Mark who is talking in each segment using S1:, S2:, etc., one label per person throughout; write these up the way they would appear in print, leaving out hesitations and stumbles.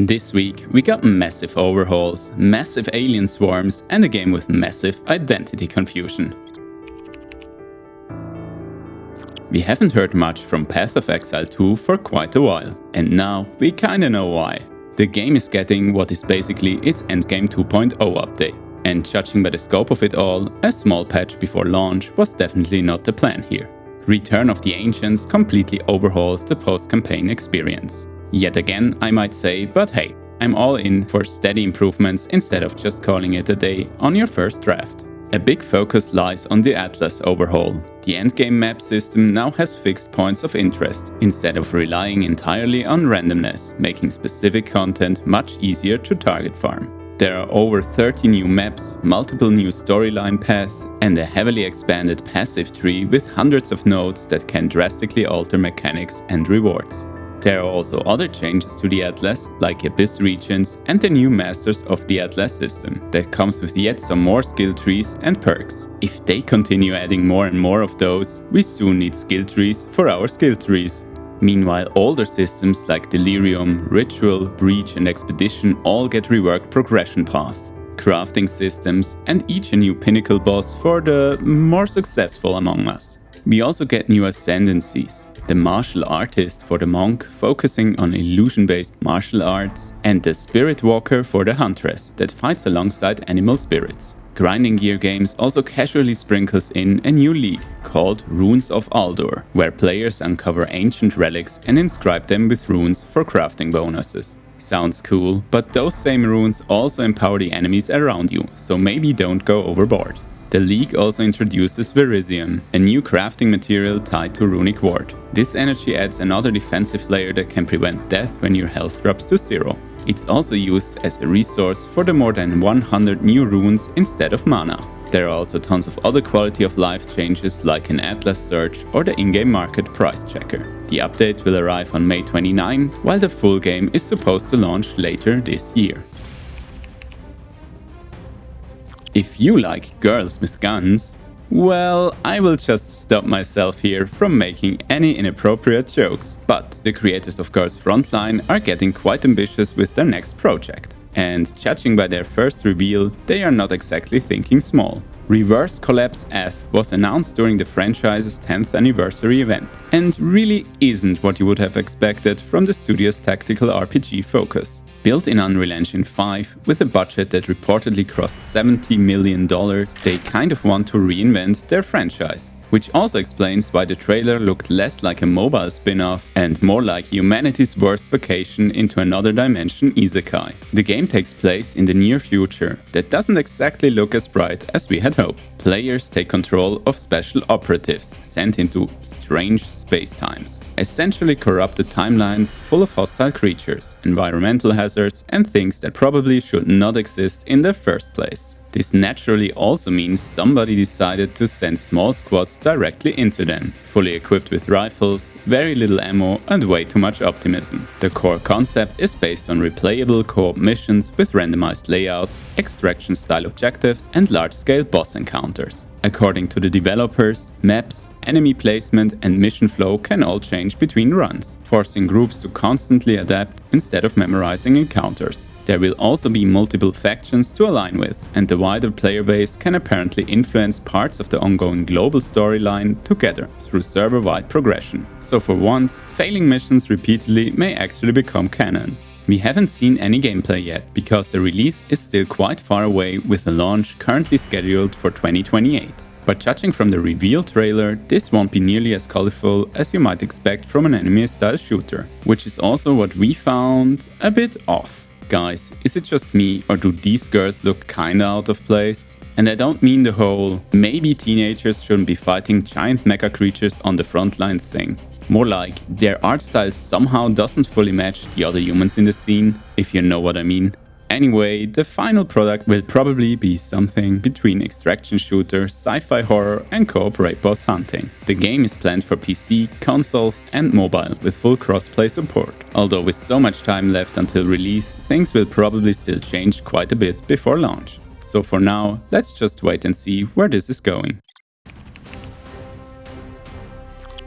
S1: This week, we got massive overhauls, massive alien swarms, and a game with massive identity confusion. We haven't heard much from Path of Exile 2 for quite a while, and now we kinda know why. The game is getting what is basically its endgame 2.0 update, and judging by the scope of it all, a small patch before launch was definitely not the plan here. Return of the Ancients completely overhauls the post-campaign experience. Yet again, I might say, but hey, I'm all in for steady improvements instead of just calling it a day on your first draft. A big focus lies on the Atlas overhaul. The endgame map system now has fixed points of interest, instead of relying entirely on randomness, making specific content much easier to target farm. There are over 30 new maps, multiple new storyline paths, and a heavily expanded passive tree with hundreds of nodes that can drastically alter mechanics and rewards. There are also other changes to the Atlas, like Abyss regions and the new Masters of the Atlas system, that comes with yet some more skill trees and perks. If they continue adding more and more of those, we soon need skill trees for our skill trees. Meanwhile, older systems like Delirium, Ritual, Breach and Expedition all get reworked progression paths, crafting systems, and each a new Pinacle boss for the more successful among us. We also get new Ascendancies, the martial artist for the monk focusing on illusion-based martial arts, and the spirit walker for the huntress that fights alongside animal spirits. Grinding gear games also casually sprinkles in a new league called Runes of Aldur, where players uncover ancient relics and inscribe them with runes for crafting bonuses. Sounds cool, but those same runes also empower the enemies around you, so maybe don't go overboard. The league also introduces Verizion, a new crafting material tied to Runic Ward. This energy adds another defensive layer that can prevent death when your health drops to 0. It's also used as a resource for the more than 100 new runes instead of mana. There are also tons of other quality of life changes like an Atlas search or the in-game market price checker. The update will arrive on May 29, while the full game is supposed to launch later this year. If you like girls with guns, well, I will just stop myself here from making any inappropriate jokes. But the creators of Girls Frontline are getting quite ambitious with their next project. And judging by their first reveal, they are not exactly thinking small. Reverse Collapse F was announced during the franchise's 10th anniversary event, and really isn't what you would have expected from the studio's tactical RPG focus. Built in Unreal Engine 5, with a budget that reportedly crossed $70 million, they kind of want to reinvent their franchise. Which also explains why the trailer looked less like a mobile spin-off and more like humanity's worst vacation into another dimension isekai. The game takes place in the near future that doesn't exactly look as bright as we had hoped. Players take control of special operatives sent into strange space-times, essentially corrupted timelines full of hostile creatures, environmental hazards and things that probably should not exist in the first place. This naturally also means somebody decided to send small squads directly into them, fully equipped with rifles, very little ammo and way too much optimism. The core concept is based on replayable co-op missions with randomized layouts, extraction-style objectives and large-scale boss encounters. According to the developers, maps, enemy placement and mission flow can all change between runs, forcing groups to constantly adapt instead of memorizing encounters. There will also be multiple factions to align with, and the wider player base can apparently influence parts of the ongoing global storyline together through server-wide progression. So for once, failing missions repeatedly may actually become canon. We haven't seen any gameplay yet, because the release is still quite far away, with a launch currently scheduled for 2028. But judging from the reveal trailer, this won't be nearly as colorful as you might expect from an anime-style shooter, which is also what we found a bit off. Guys, is it just me, or do these girls look kinda out of place? And I don't mean the whole maybe teenagers shouldn't be fighting giant mecha creatures on the front line thing. More like their art style somehow doesn't fully match the other humans in the scene, if you know what I mean. Anyway, the final product will probably be something between extraction shooter, sci-fi horror and co-op raid boss hunting. The game is planned for PC, consoles and mobile with full crossplay support. Although with so much time left until release, things will probably still change quite a bit before launch. So for now, let's just wait and see where this is going.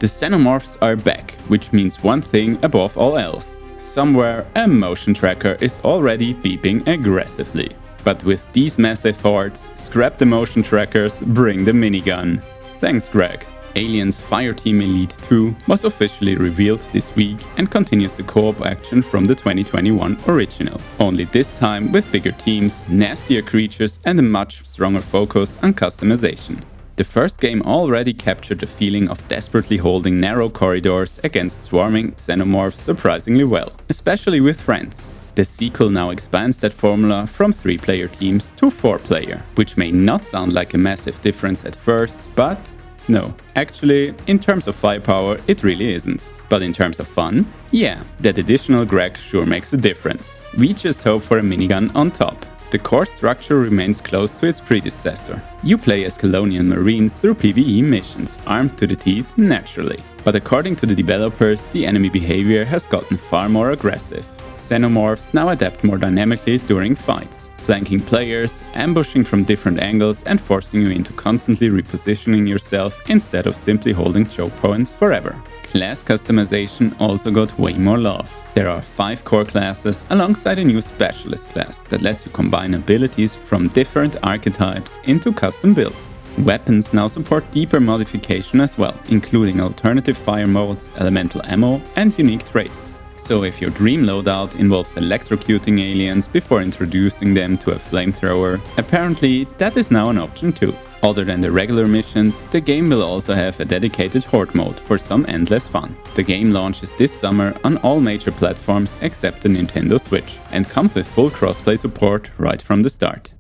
S1: The xenomorphs are back, which means one thing above all else: Somewhere a motion tracker is already beeping aggressively. But with these massive hordes, scrap the motion trackers, bring the minigun. Thanks, Greg. Alien's Fireteam Elite 2 was officially revealed this week and continues the co-op action from the 2021 original. Only this time with bigger teams, nastier creatures and a much stronger focus on customization. The first game already captured the feeling of desperately holding narrow corridors against swarming xenomorphs surprisingly well, especially with friends. The sequel now expands that formula from 3-player teams to 4-player, which may not sound like a massive difference at first, but no, actually, in terms of firepower, it really isn't. But in terms of fun, yeah, that additional Greg sure makes a difference. We just hope for a minigun on top. The core structure remains close to its predecessor. You play as colonial marines through PvE missions, armed to the teeth naturally. But according to the developers, the enemy behavior has gotten far more aggressive. Xenomorphs now adapt more dynamically during fights, flanking players, ambushing from different angles and forcing you into constantly repositioning yourself instead of simply holding choke points forever. Class customization also got way more love. There are 5 core classes alongside a new specialist class that lets you combine abilities from different archetypes into custom builds. Weapons now support deeper modification as well, including alternative fire modes, elemental ammo and unique traits. So if your dream loadout involves electrocuting aliens before introducing them to a flamethrower, apparently that is now an option too. Other than the regular missions, the game will also have a dedicated horde mode for some endless fun. The game launches this summer on all major platforms except the Nintendo Switch and comes with full crossplay support right from the start.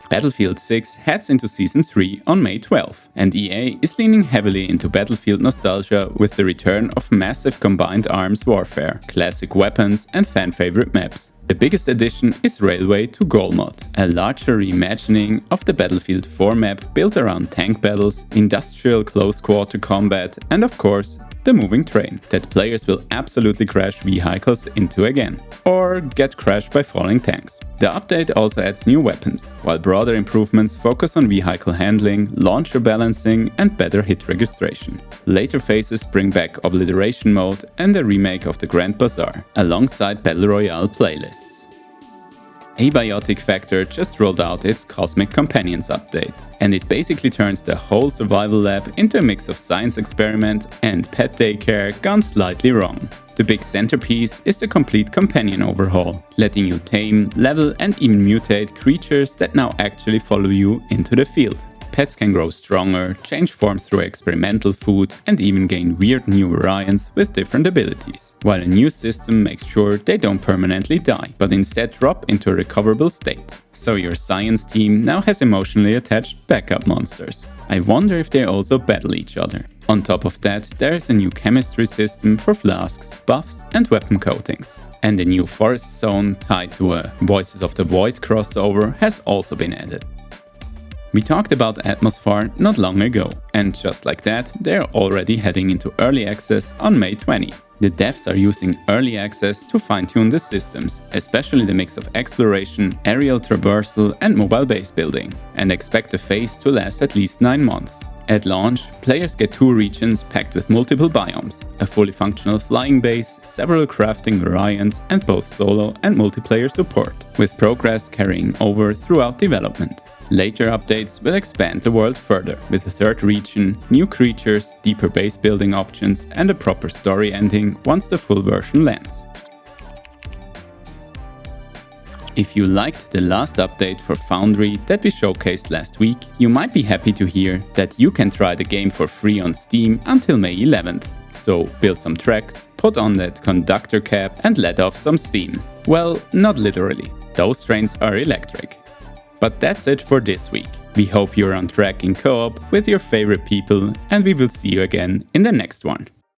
S1: Battlefield 6 heads into Season 3 on May 12, and EA is leaning heavily into Battlefield nostalgia with the return of massive combined arms warfare, classic weapons and fan-favorite maps. The biggest addition is Railway to Goal mod, a larger reimagining of the Battlefield 4 map built around tank battles, industrial close-quarter combat and of course, the moving train that players will absolutely crash vehicles into again, or get crashed by falling tanks. The update also adds new weapons, while broader improvements focus on vehicle handling, launcher balancing and better hit registration. Later phases bring back Obliteration mode and a remake of the Grand Bazaar, alongside Battle Royale playlists. Abiotic Factor just rolled out its Cosmic Companions update, and it basically turns the whole survival lab into a mix of science experiment and pet daycare gone slightly wrong. The big centerpiece is the complete companion overhaul, letting you tame, level and even mutate creatures that now actually follow you into the field. Pets can grow stronger, change forms through experimental food, and even gain weird new variants with different abilities, while a new system makes sure they don't permanently die, but instead drop into a recoverable state. So your science team now has emotionally attached backup monsters. I wonder if they also battle each other. On top of that, there is a new chemistry system for flasks, buffs and weapon coatings. And a new forest zone tied to a Voices of the Void crossover has also been added. We talked about Atmosfar not long ago, and just like that, they're already heading into early access on May 20. The devs are using early access to fine-tune the systems, especially the mix of exploration, aerial traversal and mobile base building, and expect the phase to last at least 9 months. At launch, players get 2 regions packed with multiple biomes, a fully functional flying base, several crafting variants and both solo and multiplayer support, with progress carrying over throughout development. Later updates will expand the world further, with a 3rd region, new creatures, deeper base building options and a proper story ending once the full version lands. If you liked the last update for Foundry that we showcased last week, you might be happy to hear that you can try the game for free on Steam until May 11th. So build some tracks, put on that conductor cap and let off some steam. Well, not literally. Those trains are electric. But that's it for this week. We hope you're on track in co-op with your favorite people and we will see you again in the next one.